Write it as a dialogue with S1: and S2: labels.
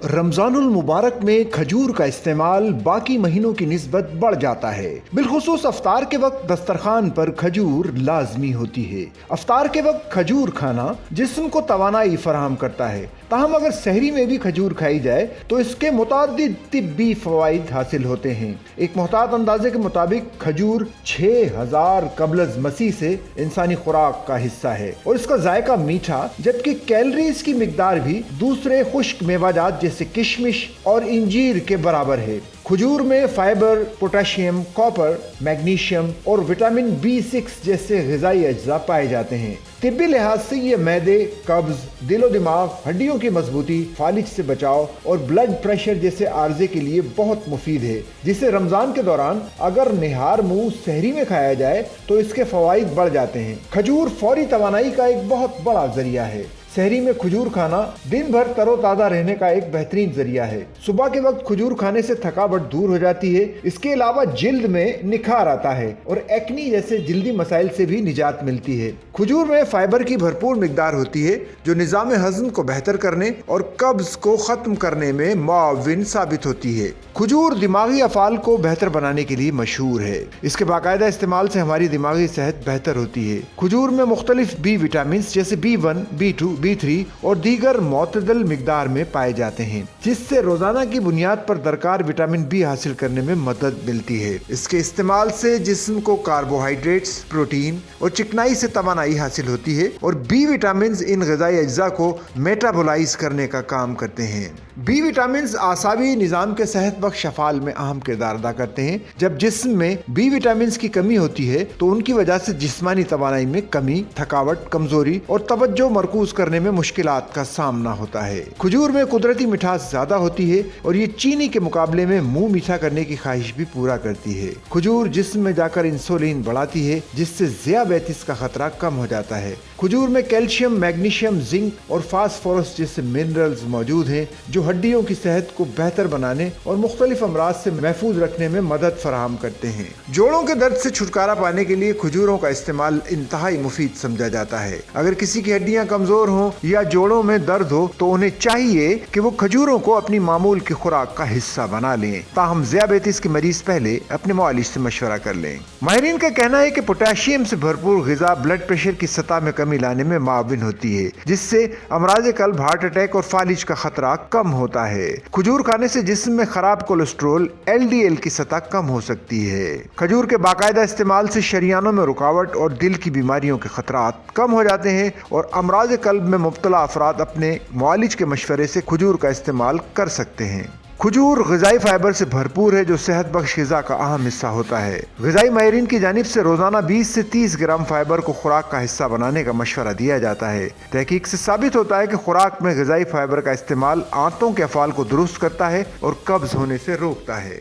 S1: रमजानुल मुबारक में खजूर का इस्तेमाल बाकी महीनों की निस्बत बढ़ जाता है। बिलखुसूस अफ्तार के वक्त दस्तरखान पर खजूर लाजमी होती है। अफ्तार के वक्त खजूर खाना जिस्म को तवानाई फराहम करता है। ताहम अगर सहरी में भी खजूर खाई जाए तो इसके मुतादिद तिब्बी फवाइद हासिल होते हैं। एक मुहतात अंदाजे के मुताबिक खजूर 6000 कबल मसीह से इंसानी खुराक का हिस्सा है और इसका जायका मीठा, जबकि कैलोरीज की मिकदार भी दूसरे खुश्क मेवाजात जैसे किशमिश और इंजीर के बराबर है। खजूर में फाइबर, पोटेशियम, कॉपर, मैग्नीशियम और विटामिन B6 जैसे ग़िज़ाई अज्जा पाए जाते हैं। तिब्बी लिहाज से ये मैदे, कब्ज, दिलो दिमाग, हड्डियों की मजबूती, फालिज से बचाव और ब्लड प्रेशर जैसे आर्जे के लिए बहुत मुफीद है, जिसे रमजान के दौरान अगर निहार मुंह सहरी में खाया जाए तो इसके फवाइद बढ़ जाते हैं। खजूर फौरी तवानाई का एक बहुत बड़ा जरिया है। सहरी में खजूर खाना दिन भर तरोताज़ा रहने का एक बेहतरीन जरिया है। सुबह के वक्त खजूर खाने से थकावट दूर हो जाती है। इसके अलावा जिल्द में निखार आता है और एक्नी जैसे जिल्दी मसाइल से भी निजात मिलती है। खजूर में फाइबर की भरपूर मिकदार होती है जो निज़ाम हज़म को बेहतर करने और कब्ज को ख़त्म करने में मुआविन साबित होती है। खजूर दिमागी अफ़ाल को बेहतर बनाने के लिए मशहूर है। इसके बाकायदा इस्तेमाल से हमारी दिमागी सेहत बेहतर होती है। खजूर में मुख्तलिफ बी विटामिन जैसे B1, B2, B3 और दीगर मुतदल मिकदार में पाए जाते हैं, जिससे रोजाना की बुनियाद पर दरकार विटामिन B हासिल करने में मदद मिलती है। इसके इस्तेमाल से जिस्म को कार्बोहाइड्रेट्स, प्रोटीन और चिकनाई से तवानाई हासिल होती है और B विटामिन इन ग़िज़ाई अज्जा को मेटाबोलाइज करने का काम करते हैं। B विटामिन आसाबी निज़ाम के सेहत बख्श अफ़ाल में अहम किरदार अदा करते हैं। जब जिस्म में B विटामिन की कमी होती है तो उनकी वजह से जिस्मानी तवानाई में कमी, थकावट, कमजोरी और तवज्जो मरकूज करने में मुश्किलात का सामना होता है। खजूर में कुदरती मिठास ज्यादा होती है और ये चीनी के मुकाबले में मुंह मीठा करने की ख्वाहिश भी पूरा करती है। खजूर जिस्म में जाकर इंसुलिन बढ़ाती है, जिससे ज़ियाबेतिस का खतरा कम हो जाता है। खजूर में कैल्शियम, मैग्नीशियम, जिंक और फास्फोरस जैसे मिनरल्स मौजूद हैं जो हड्डियों की सेहत को बेहतर बनाने और मुख्तलिफ अमराज से महफूज रखने में मदद फराहम करते हैं। जोड़ों के दर्द से छुटकारा पाने के लिए खजूरों का इस्तेमाल इंतहाई मुफीद समझा जाता है। अगर किसी की हड्डियां कमजोर हों या जोड़ों में दर्द हो तो उन्हें चाहिए कि वो खजूरों को अपनी मामूल की खुराक का हिस्सा बना लें। ताहम ज़ियाबेतिस के मरीज पहले अपने मुआलिज से मशवरा कर लें। माहिरीन का कहना है कि पोटेशियम से भरपूर ग़िज़ा ब्लड प्रेशर की सतह में कमी लाने में मुआविन होती है, जिससे अमराज कल्ब, हार्ट अटैक और फालिज का खतरा कम होता है। खजूर खाने से जिस्म में खराब कोलेस्ट्रोल LDL की सतह कम हो सकती है। खजूर के बाकायदा इस्तेमाल से शरियानों में रुकावट और दिल की बीमारियों के खतरात कम हो जाते हैं और अमराज कल्ब में मुब्तला अफराद अपने मुआलिज के मशवरे से खजूर का इस्तेमाल कर सकते हैं। खजूर ग़िज़ाई फाइबर से भरपूर है जो सेहत बख्श ग़िज़ा का अहम हिस्सा होता है। ग़िज़ाई माहिरीन की जानिब से रोज़ाना 20 से 30 ग्राम फाइबर को खुराक का हिस्सा बनाने का मशवरा दिया जाता है। तहकीक से साबित होता है कि खुराक में ग़िज़ाई फाइबर का इस्तेमाल आंतों के अफ़ाल को दुरुस्त करता है और कब्ज़ होने से रोकता है।